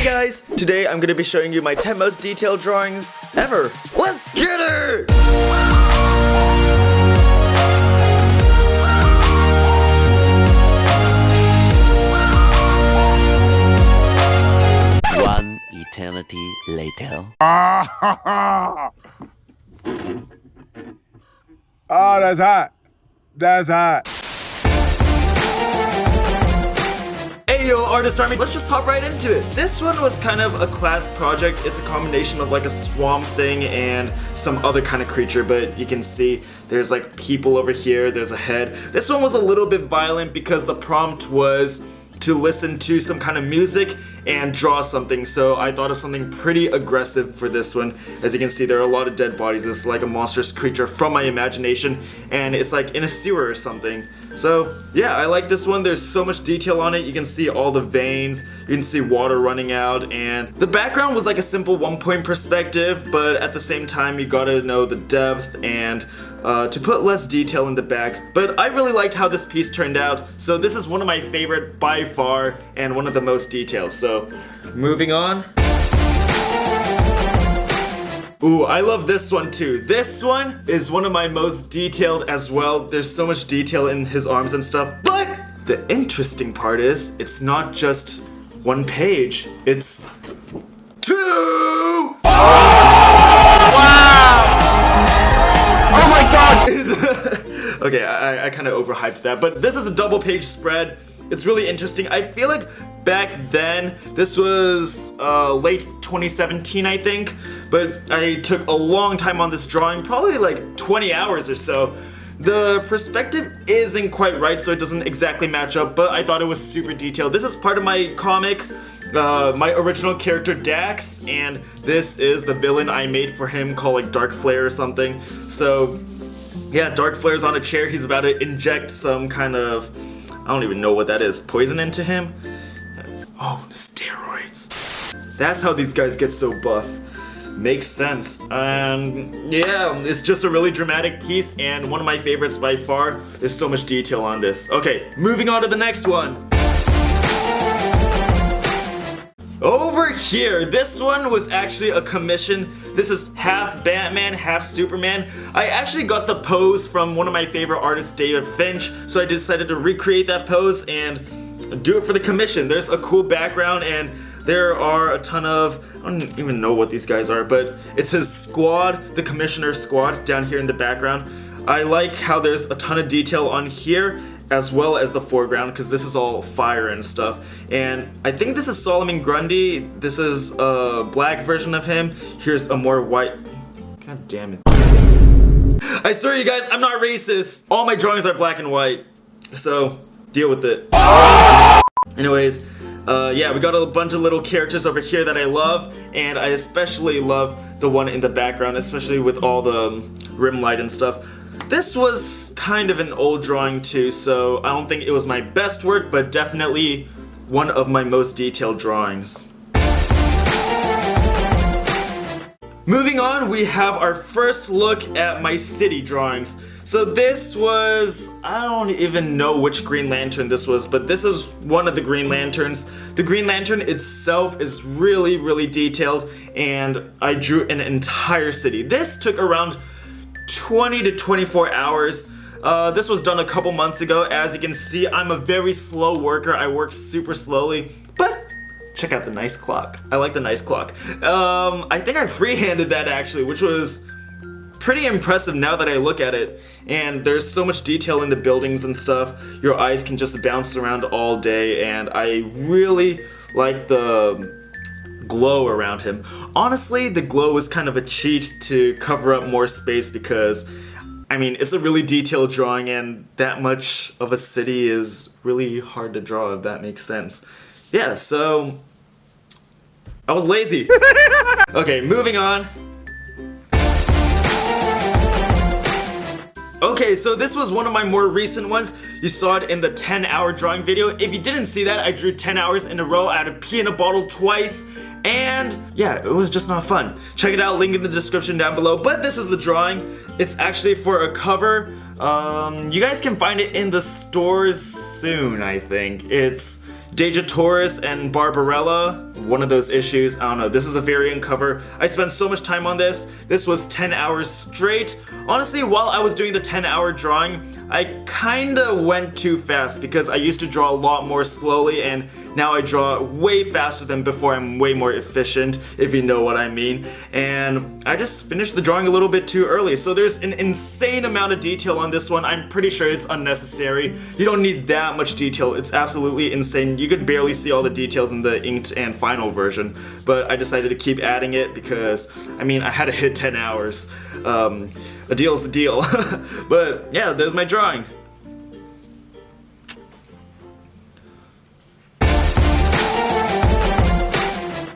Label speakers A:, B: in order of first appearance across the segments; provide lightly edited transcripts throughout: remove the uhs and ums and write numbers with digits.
A: guys, today I'm going to be showing you my 10 most detailed drawings ever. Let's get it!
B: One eternity later.
C: Oh, that's hot. That's hot.
A: Hey yo, Artist Army, let's just hop right into it. This one was kind of a class project. It's a combination of like a swamp thing and some other kind of creature, but you can see there's like people over here, there's a head. This one was a little bit violent because the prompt was to listen to some kind of music and draw something, so I thought of something pretty aggressive for this one. As you can see, there are a lot of dead bodies. It's like a monstrous creature from my imagination, and it's like in a sewer or something. So yeah, I like this one. There's so much detail on it. You can see all the veins, you can see water running out, and the background was like a simple one-point perspective, but at the same time you gotta know the depth and to put less detail in the back. But I really liked how this piece turned out, so this is one of my favorite by far and one of the most detailed. So moving on. Ooh, I love this one too. This one is one of my most detailed as well. There's so much detail in his arms and stuff. But the interesting part is, it's not just one page, it's two! Oh my god! Okay, I kind of overhyped that, but this is a double page spread. It's really interesting. I feel like back then, this was late 2017, I think, but I took a long time on this drawing, probably like 20 hours or so. The perspective isn't quite right, so it doesn't exactly match up, but I thought it was super detailed. This is part of my comic, my original character Dax, and this is the villain I made for him called like Dark Flare or something. So yeah, Dark Flare's on a chair. He's about to inject some kind of, I don't even know what that is, poison into him? Oh, steroids. That's how these guys get so buff. Makes sense. Yeah, it's just a really dramatic piece and one of my favorites by far. There's so much detail on this. Okay, moving on to the next one. Over here, this one was actually a commission. This is half Batman, half Superman. I actually got the pose from one of my favorite artists, David Finch, so I decided to recreate that pose and do it for the commission. There's a cool background and there are a ton of, I don't even know what these guys are, but it's his squad, the commissioner's squad down here in the background. I like how there's a ton of detail on here as well as the foreground, because this is all fire and stuff. And I think this is Solomon Grundy. This is a black version of him. Here's a more white. God damn it. I swear you guys, I'm not racist. All my drawings are black and white, so deal with it. Anyways, yeah, we got a bunch of little characters over here that I love, and I especially love the one in the background, especially with all the rim light and stuff. This was kind of an old drawing too, so I don't think it was my best work, but definitely one of my most detailed drawings. Moving on, we have our first look at my city drawings. So this was, I don't even know which Green Lantern this was, but this is one of the Green Lanterns. The Green Lantern itself is really, really detailed, and I drew an entire city. This took around 20 to 24 hours. This was done a couple months ago. As you can see, I'm a very slow worker. I work super slowly, but check out the nice clock. I like the nice clock. I think I freehanded that actually, which was pretty impressive now that I look at it. And there's so much detail in the buildings and stuff. Your eyes can just bounce around all day, and I really like the glow around him. Honestly, the glow was kind of a cheat to cover up more space because, I mean, it's a really detailed drawing and that much of a city is really hard to draw, if that makes sense. Yeah, so I was lazy. Okay, moving on. Okay, so this was one of my more recent ones. You saw it in the 10-hour drawing video. If you didn't see that, I drew 10 hours in a row. I had to pee in a bottle twice, and yeah, it was just not fun. Check it out, link in the description down below. But this is the drawing. It's actually for a cover. You guys can find it in the stores soon, I think. It's Taurus and Barbarella, one of those issues. I don't know, this is a variant cover. I spent so much time on this. This was 10 hours straight. Honestly, while I was doing the 10-hour drawing, I kinda went too fast because I used to draw a lot more slowly, and now I draw way faster than before. I'm way more efficient, if you know what I mean. And I just finished the drawing a little bit too early, so there's an insane amount of detail on this one. I'm pretty sure it's unnecessary. You don't need that much detail. It's absolutely insane. You could barely see all the details in the inked and final version, but I decided to keep adding it because, I mean, I had to hit 10 hours. A deal's a deal. But yeah, there's my drawing.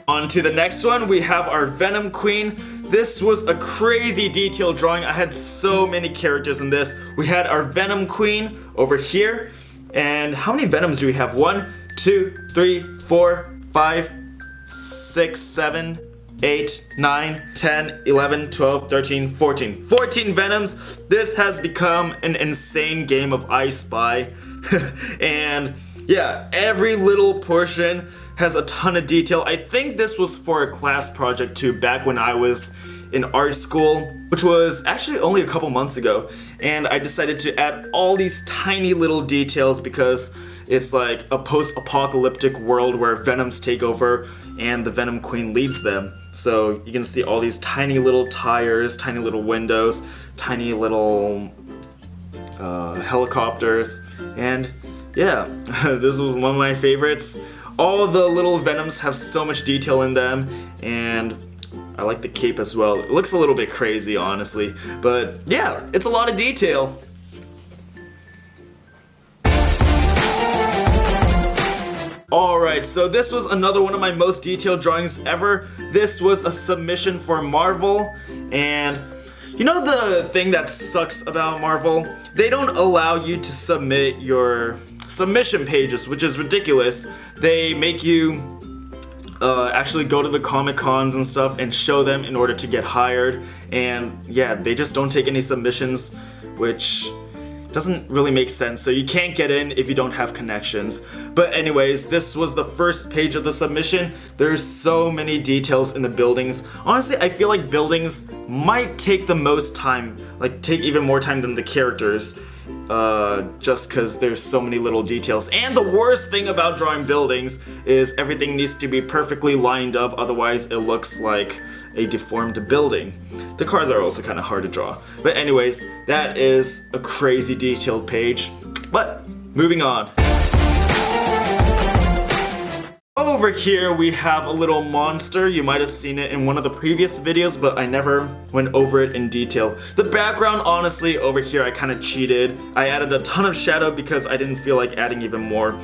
A: On to the next one, we have our Venom Queen. This was a crazy detailed drawing. I had so many characters in this. We had our Venom Queen over here. And how many Venoms do we have? 1, 2, 3, 4, 5, 6, 7, 8, 9, 10, 11, 12, 13, 14. 14 Venoms. This has become an insane game of I Spy. And yeah, every little portion has a ton of detail. I think this was for a class project too, back when I was in art school, which was actually only a couple months ago. And I decided to add all these tiny little details because it's like a post-apocalyptic world where Venoms take over and the Venom Queen leads them. So you can see all these tiny little tires, tiny little windows, tiny little helicopters, and yeah, this was one of my favorites. All the little Venoms have so much detail in them, and I like the cape as well. It looks a little bit crazy, honestly, but yeah, it's a lot of detail. Alright, so this was another one of my most detailed drawings ever. This was a submission for Marvel, and you know the thing that sucks about Marvel? They don't allow you to submit your submission pages, which is ridiculous. They make you actually go to the Comic-Cons and stuff and show them in order to get hired, and yeah, they just don't take any submissions, which doesn't really make sense. So you can't get in if you don't have connections. But anyways, this was the first page of the submission. There's so many details in the buildings. Honestly, I feel like buildings might take the most time, like take even more time than the characters, just because there's so many little details. And the worst thing about drawing buildings is everything needs to be perfectly lined up, otherwise it looks like a deformed building. The cars are also kind of hard to draw. But anyways, that is a crazy detailed page. But moving on. Over here we have a little monster. You might have seen it in one of the previous videos, but I never went over it in detail. The background, honestly, over here I kind of cheated. I added a ton of shadow because I didn't feel like adding even more.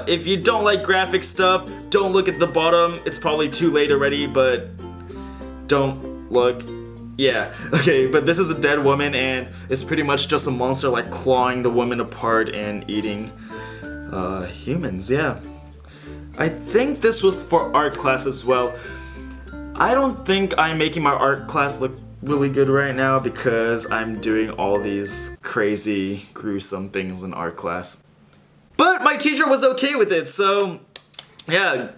A: If you don't like graphic stuff, don't look at the bottom. It's probably too late already, but don't look. Yeah, okay, but this is a dead woman, and it's pretty much just a monster like clawing the woman apart and eating humans, yeah. I think this was for art class as well. I don't think I'm making my art class look really good right now because I'm doing all these crazy, gruesome things in art class. But my teacher was okay with it, so yeah,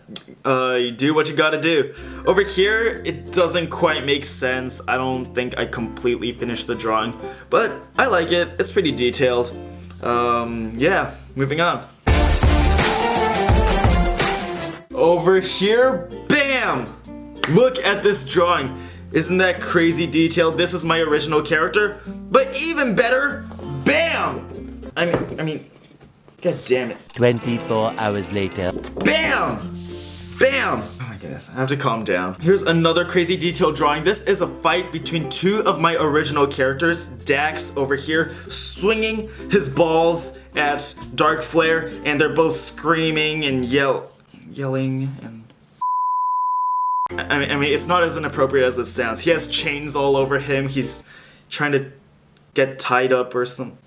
A: you do what you gotta do. Over here, it doesn't quite make sense. I don't think I completely finished the drawing, but I like it. It's pretty detailed. Yeah, moving on. Over here, bam! Look at this drawing. Isn't that crazy detailed? This is my original character, but even better, bam! I mean, god damn it.
B: 24 hours later.
A: Bam! Bam! Oh my goodness, I have to calm down. Here's another crazy detailed drawing. This is a fight between two of my original characters. Dax over here, swinging his balls at Dark Flare, and they're both screaming and yelling and I mean, it's not as inappropriate as it sounds. He has chains all over him. He's trying to get tied up or something.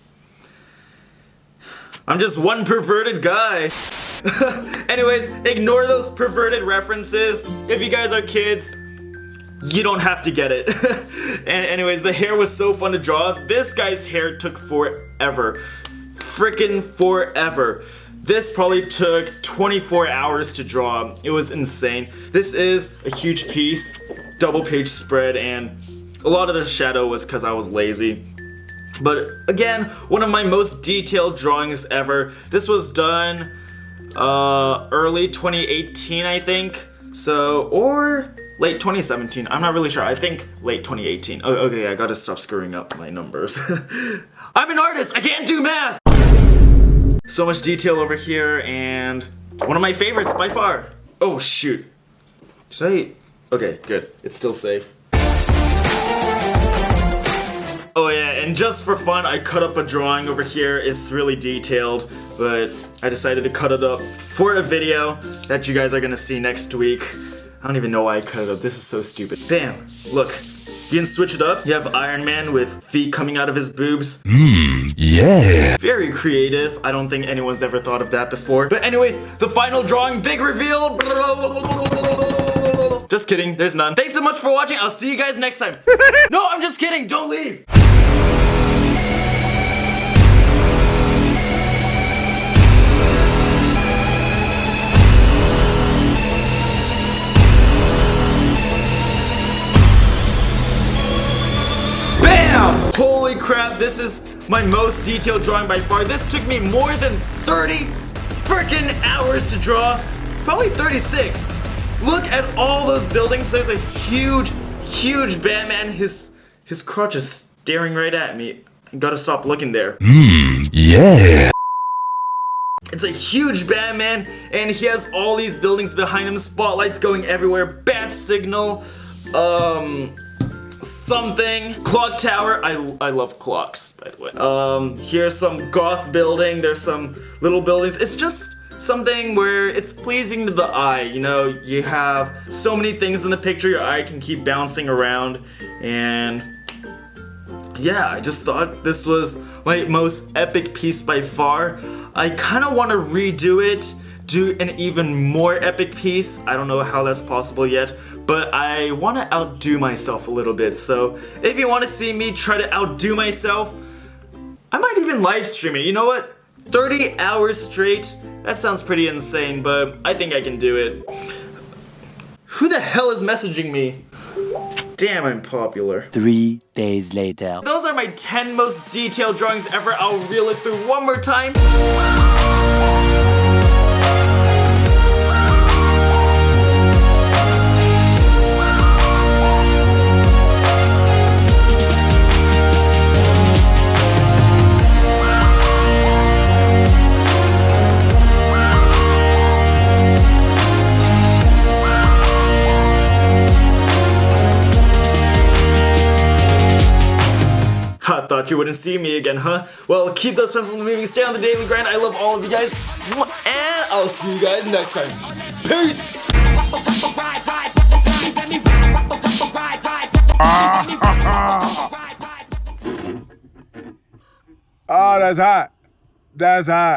A: I'm just one perverted guy. Anyways, ignore those perverted references. If you guys are kids, you don't have to get it. And anyways, the hair was so fun to draw. This guy's hair took forever. Frickin' forever. This probably took 24 hours to draw. It was insane. This is a huge piece, double page spread, and a lot of the shadow was because I was lazy. But again, one of my most detailed drawings ever. This was done early 2018, I think. So, or late 2017. I'm not really sure. I think late 2018. Oh, okay, I gotta stop screwing up my numbers. I'm an artist. I can't do math. So much detail over here, and one of my favorites by far. Oh shoot. Should I? Okay, good. It's still safe. Oh yeah, and just for fun, I cut up a drawing over here. It's really detailed, but I decided to cut it up for a video that you guys are gonna see next week. I don't even know why I cut it up. This is so stupid. Bam! Look, you can switch it up. You have Iron Man with feet coming out of his boobs.
B: Yeah.
A: Very creative. I don't think anyone's ever thought of that before. But anyways, the final drawing, big reveal. Just kidding, there's none. Thanks so much for watching. I'll see you guys next time. No, I'm just kidding. Don't leave. Bam! Holy crap, this is my most detailed drawing by far. This took me more than 30 freaking hours to draw. Probably 36. Look at all those buildings. There's a huge, huge Batman. His crotch is staring right at me. I gotta stop looking there.
B: Yeah.
A: It's a huge Batman, and he has all these buildings behind him, spotlights going everywhere, bat signal, something. Clock tower. I love clocks, by the way. Here's some goth building. There's some little buildings. It's just something where it's pleasing to the eye. You know, you have so many things in the picture, your eye can keep bouncing around, and yeah, I just thought this was my most epic piece by far. I kind of want to redo it, do an even more epic piece. I don't know how that's possible yet, but I want to outdo myself a little bit. So if you want to see me try to outdo myself, I might even live stream it. You know what? 30 hours straight? That sounds pretty insane, but I think I can do it. Who the hell is messaging me? Damn, I'm popular.
B: 3 days later.
A: Those are my 10 most detailed drawings ever. I'll reel it through one more time. I thought you wouldn't see me again, huh? Well, keep those pencils moving, stay on the daily grind. I love all of you guys, and I'll see you guys next time. Peace!
C: Oh, that's hot. That's hot.